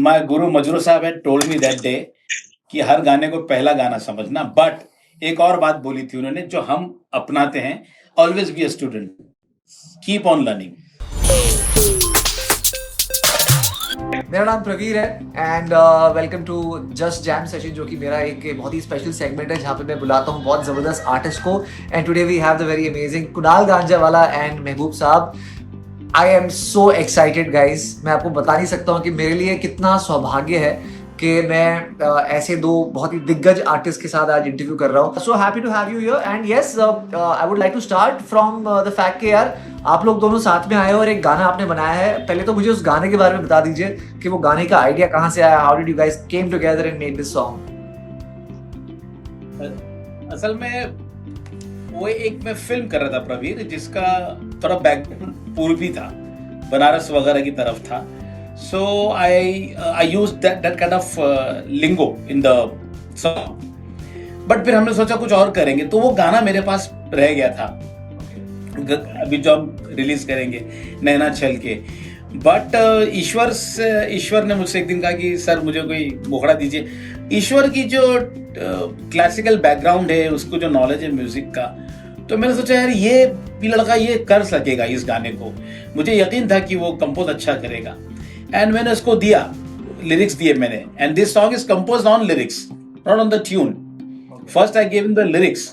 My गुरु मजरू साहब had told me that day कि हर गाने को पहला गाना समझना, बट एक और बात बोली थी उन्होंने जो हम अपनाते हैं, always be a student, keep on learning. मेरा नाम प्रवीर है and welcome to just jam session, जो कि मेरा एक बहुत ही स्पेशल सेगमेंट है जहाँ पे मैं बुलाता हूँ बहुत ज़बरदस्त आर्टिस्ट को। And today we have the very amazing Kunal Ganjawala and Mehboob Sahab. I am so excited guys, मैं आपको बता नहीं सकता हूँ कि मेरे लिए कितना सौभाग्य है कि मैं ऐसे दो बहुत ही दिग्गज आर्टिस्ट के साथ आज इंटरव्यू कर रहा हूँ। So happy to have you here and yes I would like to start from the fact कि यार आप लोग दोनों साथ में आए हो और एक गाना आपने बनाया है। पहले तो मुझे उस गाने के बारे में बता दीजिए कि वो गाने का आइडिया कहाँ से आया, how did you guys came together and made this song. असल में वो एक मैं फिल्म कर रहा था प्रवीर, जिसका थोड़ा बैकग्राउंड पूर्वी था, बनारस वगैरह की तरफ था। So I used that kind of lingo in the song. But फिर हमने सोचा कुछ और करेंगे, तो वो गाना मेरे पास रह गया था। अभी जो हम रिलीज करेंगे नैना छल के, बट ईश्वर ने मुझसे एक दिन कहा कि सर मुझे कोई मुखड़ा दीजिए। ईश्वर की जो क्लासिकल बैकग्राउंड है, उसको जो नॉलेज है म्यूजिक का, तो मैंने सोचा यार ये भी लड़का ये कर सकेगा इस गाने को। मुझे यकीन था कि वो कंपोज अच्छा करेगा एंड मैंने उसको दिया, लिरिक्स दिए मैंने, and this song is composed on lyrics, not on the tune. First I give him the lyrics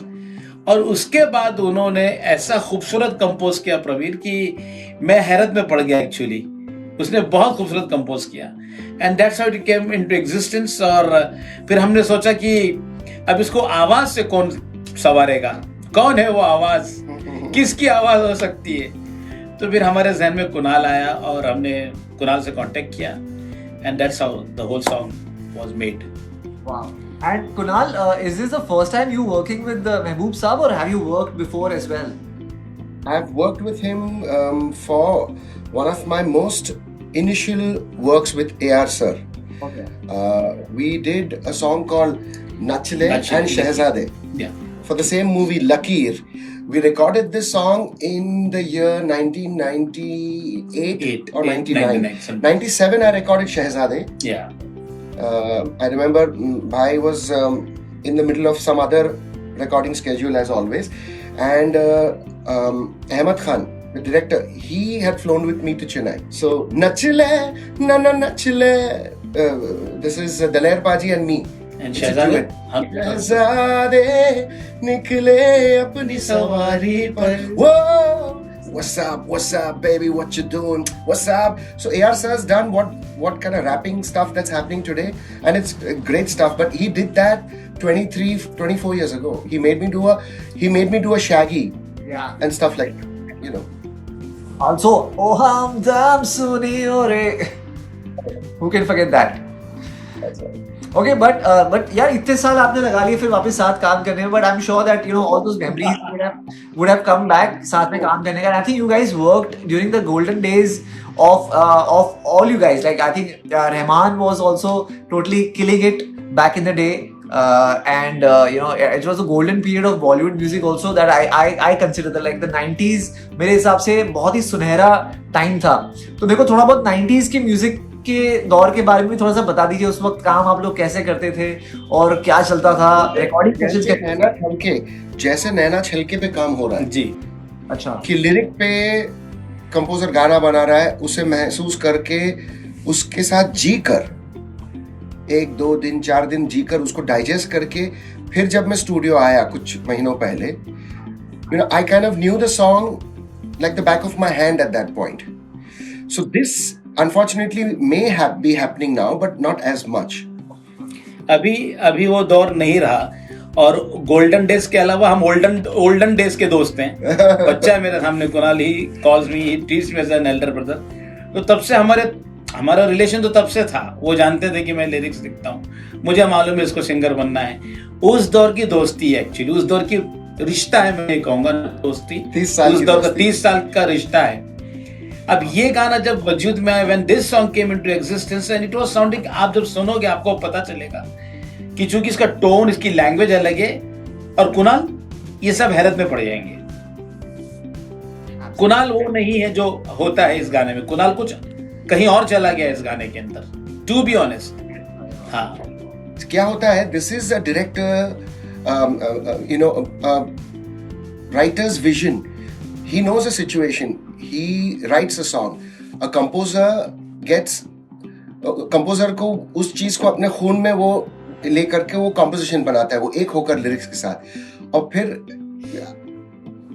और उसके बाद उन्होंने ऐसा खूबसूरत कंपोज किया प्रवीर कि मैं हैरत में पड़ गया एक्चुअली। उसने बहुत खूबसूरत कंपोज किया and that's how it came into existence. और फिर हमने सोचा कि अब इसको आवाज से कौन संवारेगा, कौन है वो आवाज, किसकी आवाज हो सकती है। तो फिर हमारे जहन में कुणाल आया और हमने कुणाल से कांटेक्ट किया and that's how the whole song was made. Wow. And Kunal, is this the first time you working with Mehboob Sahab और have you worked before as well? I've worked with him for one of my most initial works with AR sir. Okay. We did a song called Nachle and Shehzade. Yeah. For the same movie Lakir. We recorded this song in the year 1998 or 99. 97 I recorded Shehzade. Yeah. I remember Bhai was in the middle of some other recording schedule as always, and Ahmed Khan, the director, he had flown with me to Chennai. So Nachle, na Nachle, this is Daler Paji and me. And Shehzade, शहज़ादे निकले अपनी सवारी पर, whoa, what's up baby, what you doing, what's up. So AR sir has done what kind of rapping stuff that's happening today, and it's great stuff, but he did that 24 years ago. He made me do a Shaggy, Yeah. and stuff like that, you know. Also, oh hamdam suniyo re. Who can forget that? That's right. Okay, but यार इतने साल आपने लगा लिए फिर वापस साथ काम करने में, but I'm sure that you know all those memories would have come back साथ में काम करने का. And I think you guys worked during the golden days of all you guys. Like I think Rahman was also totally killing it back in the day. And you know it was a golden period of Bollywood music also that I consider that like the 90s मेरे हिसाब से बहुत ही सुनहरा time था. तो मेरे को थोड़ा बहुत 90s के म्यूजिक के दौर के बारे में थोड़ा सा बता दीजिए. उस वक्त काम आप लोग कैसे करते थे और क्या चलता था, रिकॉर्डिंग सेशंस के नैना छलके, जैसे नैना छलके पे काम हो रहा है जी, अच्छा कि लिरिक पे कंपोजर गाना बना रहा है, उसे महसूस करके उसके साथ जी कर 1 2 दिन 4 दिन जी कर उसको डाइजेस्ट करके फिर जब मैं स्टूडियो आया कुछ महीनों पहले, you know, I kind of knew the song like the back of my hand at that point. So this unfortunately may be happening now, but not as much. अभी वो दौर नहीं रहा और गोल्डन डेज के अलावा हम ओल्डन डेज के दोस्त हैं. बच्चा है मेरे सामने, Kunal, he calls me, he treats me as an elder brother. तो तब से हमारा रिलेशन तो तब से था. वो जानते थे कि मैं लिरिक्स लिखता हूँ, मुझे मालूम है इसको सिंगर बनना है. उस दौर की दोस्ती है एक्चुअली, उस दौर की रिश्ता है, मैं कहूँगा दोस्ती. 30 साल उस दौर का 30 साल का रिश्ता है. अब ये गाना जब वजूद में आया, when this song came into existence and it was sounding, आप जब सुनोगे आपको पता चलेगा कि चूंकि इसका टोन, इसकी लैंग्वेज अलग है. और कुणाल, ये सब हैरत में पड़ जाएंगे. कुणाल वो नहीं है जो होता है इस गाने में. कुणाल कुछ कहीं और चला गया इस गाने के अंदर. To be honest. हाँ, क्या होता है, this is a director, you know, writer's vision. He knows a situation. He writes a song. A composer gets, composer को उस चीज को अपने खून में वो लेकर के वो composition बनाता है, वो एक होकर लिरिक्स के साथ। और फिर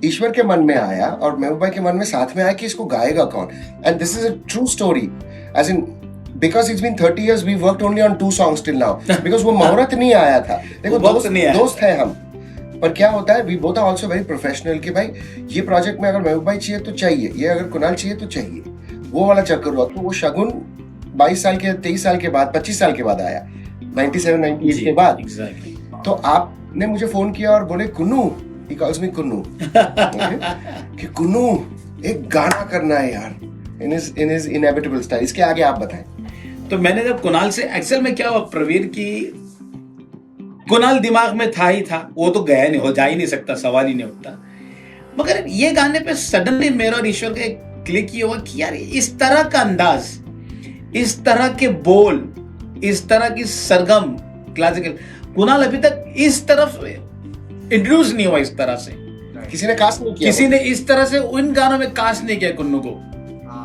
ईश्वर के मन में आया और महबूब भाई के मन में साथ में आया कि इसको गाएगा कौन। And this is a true story. As in, because it's been 30 years, we worked only on 2 songs till now. Because वो मुहूर्त नहीं आया था। देखो दोस्त है हम, पर क्या होता है, we both are also very professional कि भाई ये प्रोजेक्ट में अगर महबूब भाई चाहिए तो चाहिए, ये अगर कुणाल चाहिए तो चाहिए, वो वाला चक्कर हुआ। तो वो शगुन 22 साल के, 23 साल के बाद, 25 साल के बाद आया, 97 98 के बाद। तो आपने मुझे फोन किया और बोले कुन्नू, ही कॉल्स मी कुन्नू, कि कुन्नू एक गाना करना है यार, इन हिज इनएविटेबल स्टाइल। इसके आगे आप बताएं। तो मैंने जब कुणाल से, एक्चुअल में क्या हुआ प्रवीर की, कुणाल दिमाग में था ही था, वो तो गया नहीं, हो जा ही नहीं सकता, सवाल ही नहीं उठता। मगर ये गाने पे सडनली मेरा और ईश्वर का एक क्लिक ही हुआ कि यार इस तरह का अंदाज, इस तरह के बोल, इस तरह की सरगम क्लासिकल, कुणाल अभी तक इस तरफ इंट्रोड्यूस नहीं हुआ। इस तरह से किसी ने कास्ट नहीं किया, किसी ने इस तरह से उन गानों में कास्ट नहीं किया कुन्नू को।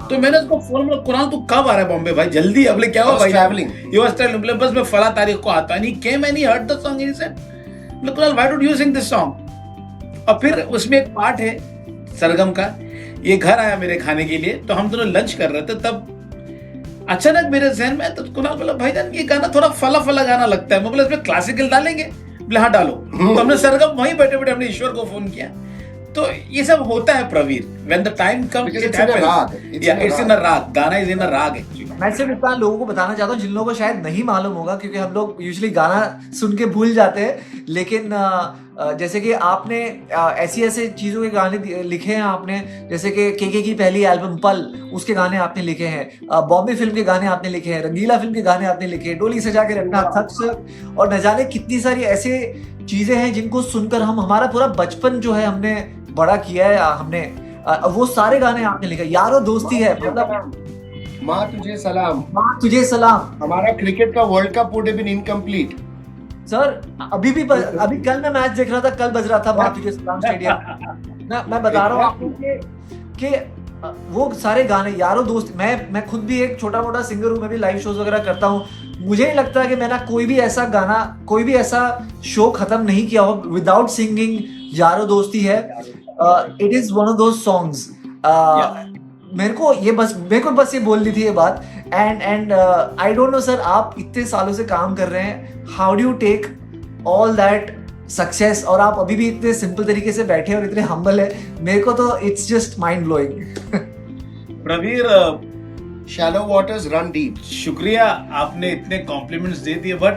तो मैंने उसको फोन किया, कुणाल तू कब आ रहा है बॉम्बे भाई, जल्दी। अब क्या हुआ भाई, ट्रैवलिंग, यू वाज ट्रैवलिंग, बस मैं फला तारीख को आता। And he came and he heard the song, he said Kunal why don't you sing this song. और फिर उसमें एक पार्ट है सरगम का, ये घर आया मेरे खाने के लिए, तो हम दोनों लंच कर रहे थे, तब अचानक मेरे जहन में, तो कुणाल बोला भाईजान ये गाना थोड़ा फला फला गाना लगता है। मैं बोला इसमें क्लासिकल डालेंगे, बोले हाँ डालो। तो हमने सरगम वहीं बैठे बैठे हमने ईश्वर को फोन किया। तो ये सब होता है Pravir, when the time comes it happens. Yeah, it's in a राग, गाना is in a राग actually. मैं सिर्फ इतना लोगों को बताना चाहता हूँ जिन लोगों को शायद नहीं मालूम होगा, क्योंकि हम लोग यूजुअली गाना सुन के भूल जाते हैं, लेकिन जैसे कि आपने ऐसी ऐसे चीज़ों के गाने लिखे हैं आपने, जैसे कि के की पहली एल्बम पल, उसके गाने आपने लिखे हैं, बॉम्बे फिल्म के गाने आपने लिखे हैं, रंगीला फिल्म के गाने आपने लिखे हैं, डोली सजा के रखना, थक सक, और न जाने कितनी सारी ऐसे चीज़ें हैं जिनको सुनकर हम, हमारा पूरा बचपन जो है हमने बड़ा किया है, हमने वो सारे गाने आपने लिखे। यारो दोस्ती है, मतलब माँ तुझे सलाम, माँ तुझे सलाम, हमारा क्रिकेट का world cup would have been incomplete. Sir अभी कल मैं मैच देख रहा था, कल बज रहा था माँ तुझे सलाम स्टेडियम। मैं बता रहा हूँ आपको कि वो सारे गाने, यारो दोस्त, मैं खुद भी एक छोटा मोटा सिंगर हूँ, मैं भी लाइव शोज वगैरह करता हूँ। मुझे नहीं लगता कि मैंने कोई भी ऐसा गाना, कोई भी ऐसा शो खत्म नहीं किया हो विदाउट सिंगिंग यारो दोस्ती है। It is one of those songs. मेरे को बस ये बोलनी थी ये बात। And I don't know sir, आप इतने सालों से काम कर रहे हैं, how do you take all that success, और आप अभी भी इतने सिंपल तरीके से बैठे और इतने हम्बल है। मेरे को तो it's just mind blowing. Pravir, shallow waters run deep. शुक्रिया, आपने इतने कॉम्प्लीमेंट्स दे दिए, बट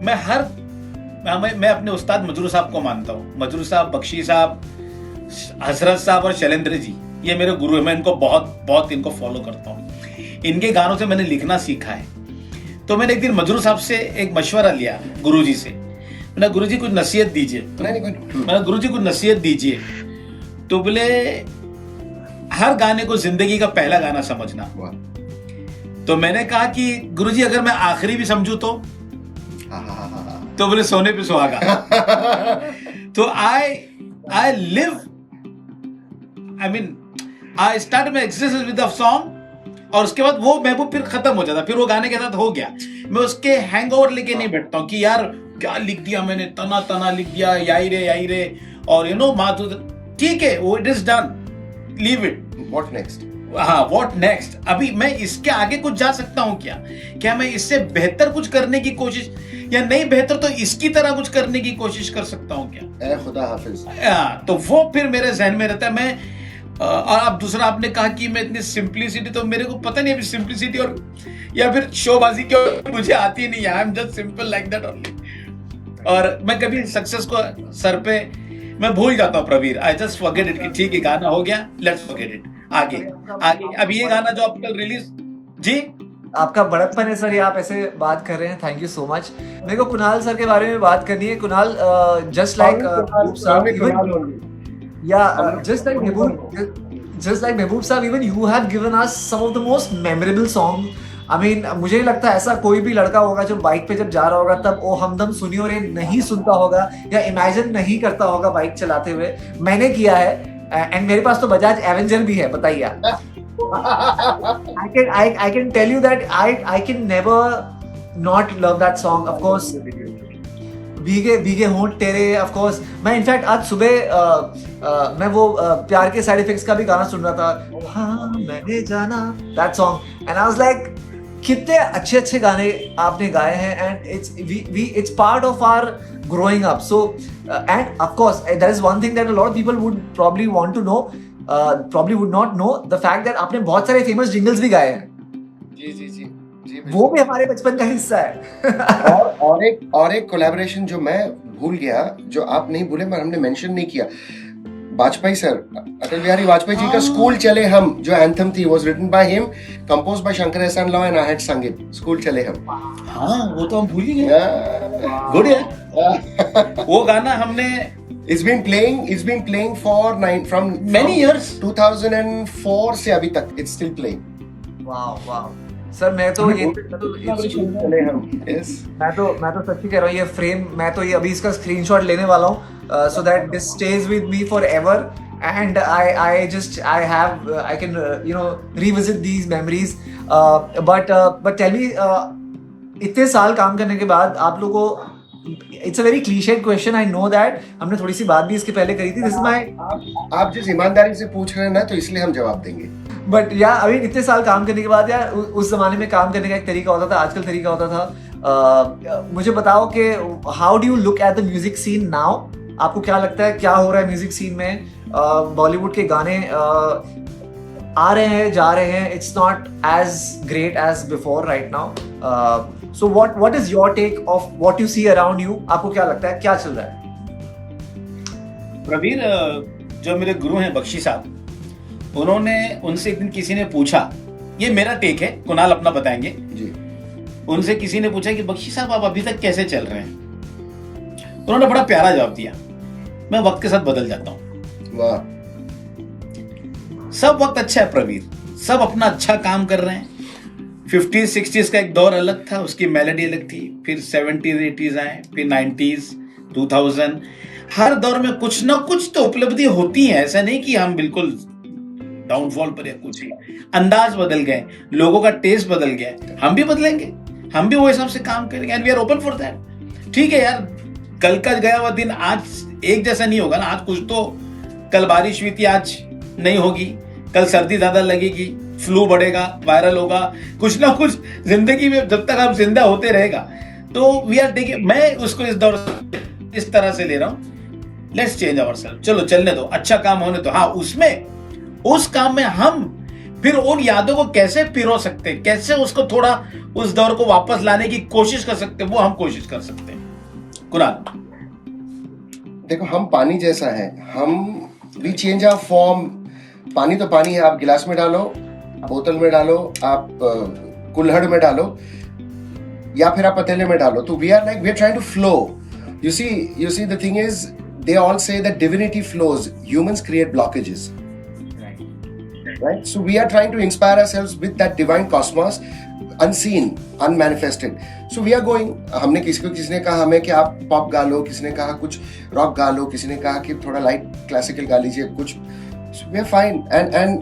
मैं अपने उस्ताद मजरू साहब को मानता हूँ। मजरू साहब, बख्शी साहब, हसरत साहब और शैलेंद्र जी, ये मेरे गुरु हैं। मैं इनको बहुत इनको फॉलो करता हूँ। इनके गानों से मैंने लिखना सीखा है। तो मैंने एक दिन मजरू साहब से एक मशवरा लिया, गुरुजी से। मैंने गुरुजी कुछ नसीहत दीजिए। मैंने गुरुजी कुछ नसीहत दीजिए। तो बोले हर गाने को जिंदगी का पहला गाना समझना। तो मैंने कहा कि गुरुजी अगर मैं आखिरी भी समझू तो बोले सोने पे सुहागा। तो I live, I mean, I start my existence with a song, और उसके बाद वो महबूब फिर खत्म हो जाता, फिर वो गाने के साथ हो गया। मैं उसके हैंगओवर लेके नहीं बैठता हूँ कि यार क्या लिख दिया मैंने, तना लिख दिया, याई रे, और माँ ठीक है, वो it is done, leave it, what next. हाँ, व्हाट नेक्स्ट। अभी मैं इसके आगे कुछ जा सकता हूँ क्या मैं इससे बेहतर कुछ करने की कोशिश, या नहीं बेहतर तो इसकी तरह कुछ करने की कोशिश कर सकता हूँ क्या? ए खुदा हाफिज। तो वो फिर मेरे जहन में रहता है। मैं और अब दूसरा आपने कहा कि मैं इतनी सिंप्लिसिटी, तो मेरे को पता नहीं अभी सिंप्लिसिटी और या फिर शोबाजी क्यों मुझे आती नहीं है। I am just simple like that only. और मैं कभी सक्सेस को सर पे मैं भूल जाता हूँ Pravir. I just forget it कि ठीक है गाना हो गया, लेट्स फॉरगेट इट। आगे अब ये गाना जो आप कल रिलीज, जी आपका बड़प्पन है सर, ये आप ऐसे बात कर रहे हैं, थैंक यू सो मच। मेरे को कुणाल सर के बारे में बात करनी है। कुणाल, जस्ट लाइक महबूब साहब, even you have given us some of the most memorable songs I mean मुझे नहीं लगता ऐसा कोई भी लड़का होगा जो बाइक पे जब जा रहा होगा तब ओ हमदम सुनी और ये नहीं सुनता होगा या इमेजिन नहीं करता होगा बाइक चलाते हुए। मैंने किया है एंड मेरे पास तो बजाज एवेंजर भी है, बताइए। I can tell you that I can never not love that song, of course. भीगे भीगे होंठ तेरे, of course. मैं इनफैक्ट आज सुबह मैं वो प्यार के साइड इफेक्ट्स का भी गाना सुन रहा था, हाँ मैंने जाना, that song, and I was like कितने अच्छे अच्छे गाने आपने गाए हैं and it's part of our growing up. So and of course there is one thing that a lot of people would probably want to know, probably would not know, the fact that आपने बहुत सारे famous jingles भी गाए हैं। जी जी जी जी, वो भी हमारे बचपन का हिस्सा है। और एक कोलैबोरेशन जो मैं भूल गया, जो आप नहीं भूले पर हमने मेंशन नहीं किया, वाजपेयी सर, अटल बिहारी वाजपेयी जी का स्कूल चले हम जो एंथम थी, was written by him, composed by Shankar Ehsaan Loy and I had sung it, school चले हम। हाँ वो तो हम भूल ही गए। गुड यार। वो गाना हमने It's been playing from many years, 2004 से अभी तक it's still playing. वाह सर, मैं तो सच्ची कह रहा हूँ, ये फ्रेम मैं तो ये अभी इसका स्क्रीनशॉट लेने वाला हूँ so that this stays with me forever and I can revisit these memories, but tell me, इतने साल काम करने के बाद आप लोगों को, it's a very clichéd question, I know that, हमने थोड़ी सी बात भी इसके पहले करी थी, दिस इज माय, आप जिस ईमानदारी से पूछ रहे हैं ना तो इसलिए हम जवाब देंगे। बट या अभी इतने साल काम करने के बाद यार, उस जमाने में काम करने का एक तरीका होता था, आजकल तरीका होता था। मुझे बताओ कि how do you look at the music scene now? आपको क्या लगता है क्या हो रहा है म्यूजिक सीन में? बॉलीवुड के गाने आ रहे हैं, जा रहे हैं, it's not as great as before right now. So what is your take of what you see around you? आपको क्या लगता है क्या चल रहा है? प्रवीर, जो मेरे गुरु हैं बख्शी साहब, उनसे एक दिन किसी ने पूछा, ये मेरा टेक है, कुणाल अपना बताएंगे जी। उनसे किसी ने पूछा कि बख्शी साहब आप अभी तक कैसे चल रहे हैं? उन्होंने बड़ा प्यारा जवाब दिया, मैं वक्त के साथ बदल जाता हूँ। वाह। सब वक्त अच्छा है प्रवीर, सब अपना अच्छा काम कर रहे हैं। 50s 60s का एक दौर अलग था, उसकी मेलोडी अलग थी, फिर 70s 80s आए, फिर 90s 2000, हर दौर में कुछ ना कुछ तो उपलब्धि होती है, ऐसा नहीं कि हम बिल्कुल डाउनफॉल पर या कुछ ही। अंदाज बदल गए, लोगों का टेस्ट बदल गया, हम भी बदलेंगे, हम भी वो हिसाब से काम करेंगे and we are open for that. ठीक है यार, कल का गया हुआ दिन आज एक जैसा नहीं होगा ना, आज कुछ तो, कल बारिश हुई थी आज नहीं होगी, कल सर्दी ज्यादा लगेगी, फ्लू बढ़ेगा, वायरल होगा, कुछ ना कुछ जिंदगी में जब तक आप जिंदा होते रहेगा। तो वी आर टेकिंग, मैं उसको इस दौर इस तरह से ले रहा हूं, लेट्स चेंज आवरसेल्फ, चलो चलने दो, अच्छा काम होने दो। हाँ, उसमें उस काम में हम फिर उन यादों को कैसे पिरो सकते हैं, कैसे उसको थोड़ा उस दौर को वापस लाने की कोशिश कर सकते हैं, वो हम कोशिश कर सकते हैं। कुणाल देखो, हम पानी जैसा है, हम वी चेंज आवर फॉर्म। पानी तो पानी है, आप गिलास में डालो, बोतल में डालो, आप कुल्हड़ में डालो, या फिर आप पतीले में डालो, तो we are trying to flow. You see the thing is, they all say that divinity flows, humans create blockages, right? So we are trying to inspire ourselves with that divine cosmos, unseen, unmanifested. So we are going, हमने किसी ने कहा हमें कि आप pop गा लो, किसी ने कहा कुछ रॉक गा लो, किसी ने कहा कि थोड़ा लाइट क्लासिकल गा लीजिए कुछ। So we are fine, and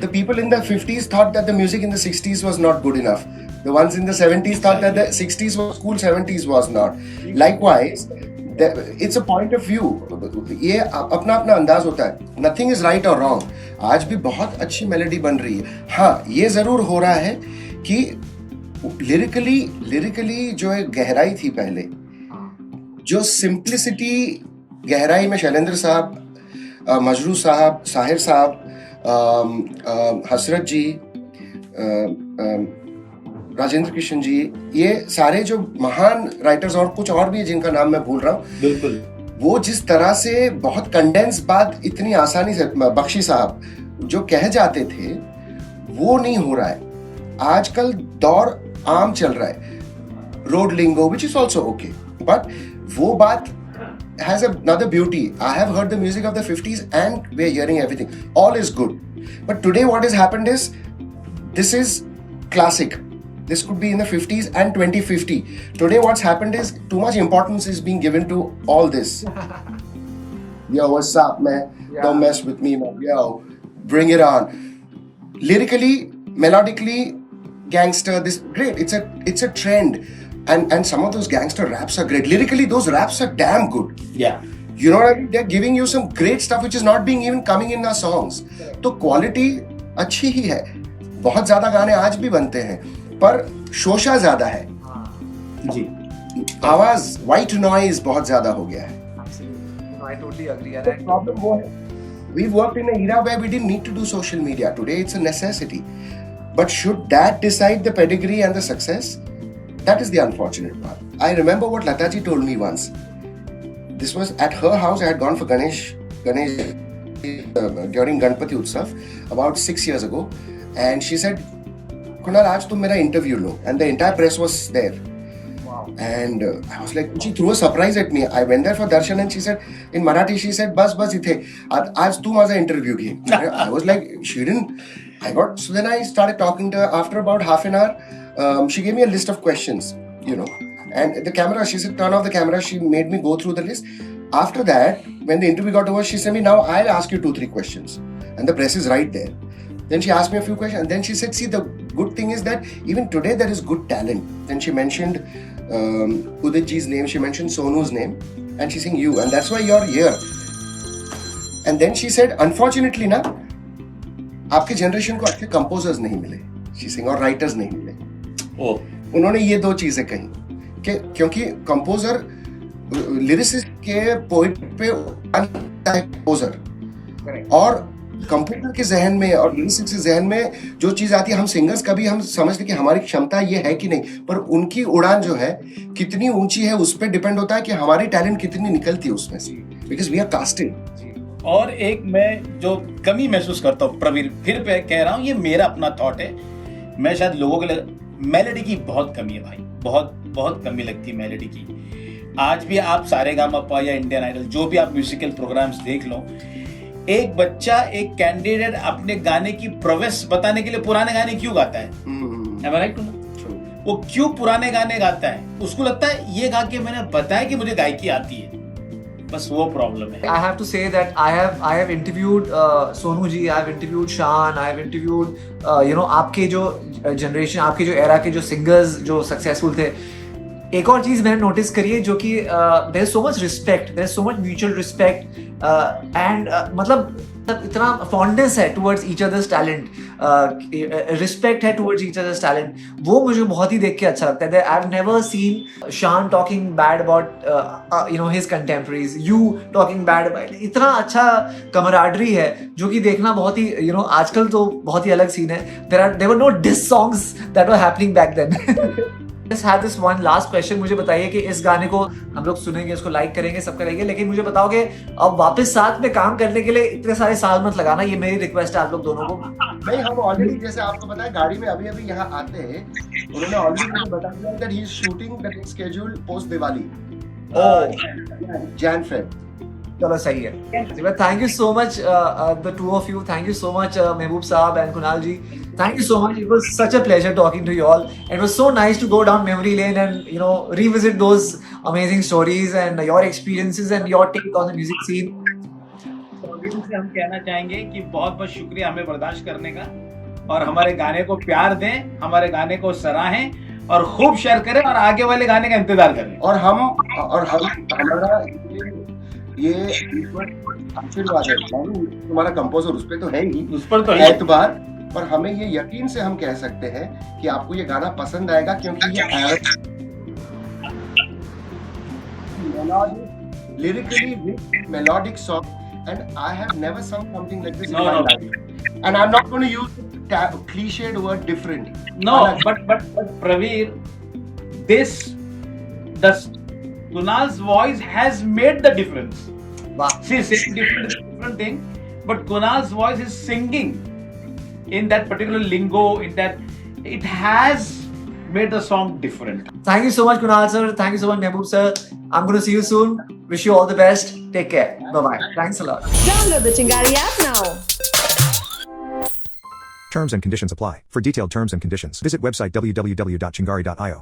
the people in the 50s thought that the music in the 60s was not good enough. The ones in the 70s thought that the 60s was cool, 70s was not. Likewise, it's a point of view. ये अपना अपना अंदाज होता है। Nothing is right or wrong. आज भी बहुत अच्छी मेलोडी बन रही है। हाँ, ये जरूर हो रहा है कि लिरिकली जो एक गहराई थी पहले, जो सिंप्लिसिटी, गहराई में शैलेंद्र साहब, मजरू साहब, साहिर साहब, हसरत जी, राजेंद्र कृष्ण जी, ये सारे जो महान राइटर्स, और कुछ और भी जिनका नाम मैं भूल रहा हूँ, बिल्कुल, वो जिस तरह से बहुत कंडेंस बात इतनी आसानी से, बख्शी साहब जो कह जाते थे, वो नहीं हो रहा है। आजकल दौर आम चल रहा है, road lingo, which is also okay, but वो बात has another beauty. I have heard the music of the 50s and we're hearing everything. All is good. But today what has happened is, this is classic. This could be in the 50s and 2050. Today what's happened is too much importance is being given to all this. Yo, what's up, man? Yeah. Don't mess with me, man. Yo, bring it on. Lyrically, melodically, gangster, this great. It's a trend. And some of those gangster raps are great. Lyrically, those raps are damn good. Yeah. You know what I mean? They're giving you some great stuff which is not being even coming in our songs. तो quality अच्छी ही है. बहुत ज्यादा गाने आज भी बनते हैं, पर शोशा ज्यादा है. जी. आवाज व्हाइट नॉइज बहुत ज्यादा हो गया है. I totally agree. And The problem वो है. We've worked in an era where we didn't need to do social media. Today it's a necessity. But should that decide the pedigree and the success? That is the unfortunate part. I remember what Lataji told me once. This was at her house. I had gone for Ganesh during Ganpati Utsav about 6 years ago, and she said, "Kunal, aaj tum mera interview lo," and the entire press was there. wow. And I was like, she threw a surprise at me. I went there for darshan, and she said in Marathi, she said, "Bas ithe. Aaj tu maza interview ki." I was like, she didn't. So then I started talking to her. After about half an hour, she gave me a list of questions, you know. And the camera, she said, turn off the camera. She made me go through the list. After that, when the interview got over, she said me, now I'll ask you 2-3 questions. And the press is right there. Then she asked me a few questions. And then she said, see, the good thing is that even today there is good talent. Then she mentioned Udit ji's name. She mentioned Sonu's name. And she's saying you. And that's why you're here. And then she said, unfortunately, na, आपके generation को अच्छे composers नहीं मिले, she's saying, और writers नहीं मिले. उन्होंने ये दो चीजें कही कि क्योंकि कंपोजर लिरिसिस्ट के पोइट पे कंपोजर, और कंपोजर के जहन में और लिरिसिस्ट के जहन में जो चीज आती है, हम सिंगर्स कभी हम समझते कि हमारी क्षमता ये है कि नहीं, पर उनकी उड़ान जो है कितनी ऊंची है उस पर डिपेंड होता है कि हमारी टैलेंट कितनी निकलती है उसमें से, बिकॉज वी आर कास्टेड. और एक मैं जो कमी महसूस करता हूँ प्रवीर, फिर पे कह रहा हूँ, ये मेरा अपना थॉट है, मैं शायद लोगों के लिए, मेलोडी की बहुत कमी है भाई, बहुत बहुत कमी लगती है मेलोडी की. आज भी आप सारेगामापा या इंडियन आइडल, जो भी आप म्यूजिकल प्रोग्राम्स देख लो, एक बच्चा, एक कैंडिडेट अपने गाने की प्रोग्रेस बताने के लिए पुराने गाने क्यों गाता है? Am I right to know? वो क्यों पुराने गाने गाता है? उसको लगता है ये गा के मैंने बताया कि मुझे गायकी आती है. बस वो प्रॉब्लम है. I have to say that I have interviewed Sonu ji, I have interviewed Shan, I have interviewed आपके जो जनरेशन, आपके जो एरा के जो सिंगर्स जो सक्सेसफुल थे. एक और चीज मैंने नोटिस करी है जो कि there is so much respect, there is so much mutual respect and मतलब इतना फॉन्डनेस है towards each other's talent, respect है टुवर्ड्स ईच अदर्स टैलेंट. वो मुझे बहुत ही देख के अच्छा लगता है. I have never seen Shaan talking bad about his contemporaries, you talking bad about. इतना अच्छा कमराडरी है जो कि देखना बहुत ही आजकल तो बहुत ही अलग सीन है. There were no diss songs that were happening back then. Just had this one last question. मुझे बताइए कि इस गाने को हम लोग सुनेंगे, इसको लाइक करेंगे, सब करेंगे, लेकिन मुझे बताओ कि अब वापस साथ में काम करने के लिए इतने सारे साल मत लगाना. ये मेरी रिक्वेस्ट है आप लोग दोनों को. नहीं, हम ऑलरेडी, जैसे आपको पता है, गाड़ी में अभी यहाँ आते हैं, उन्होंने ऑलरेडी मुझे बता दिया that he is shooting the next schedule post Diwali. Jan Feb. चलो सही है. Thank you so much the two of you. Thank you so much Mehboob Sahab and Kunal ji. Thank you so much. It was such a pleasure talking to you all. It was so nice to go down memory lane and revisit those amazing stories and your experiences and your take on the music scene. से हम कहना चाहेंगे कि बहुत बहुत शुक्रिया हमें बर्दाश्त करने का, और हमारे गाने को प्यार दें, हमारे गाने को सराहें और खूब शेयर करें और आगे वाले गाने का इंतजार करें. और हमारा ये आशीर्वाद है, हमारा कंपोजर उस पर तो है ही, उस पर तो है एतबार, पर हमें ये यकीन से हम कह सकते हैं कि आपको ये गाना पसंद आएगा, क्योंकि ये lyrically melodic song, and I have never sung something like this in my life. And I'm not going to use the cliched word different. No, but Praveer, Kunal's voice has made the difference. Wow. See, saying different thing, but Kunal's voice is singing in that particular lingo, in that it has made the song different. Thank you so much, Kunal sir. Thank you so much, Mehboob sir. I'm going to see you soon. Wish you all the best. Take care. Bye-bye. Thanks a lot. Download the Chingari app now. Terms and conditions apply. For detailed terms and conditions, visit website www.chingari.io.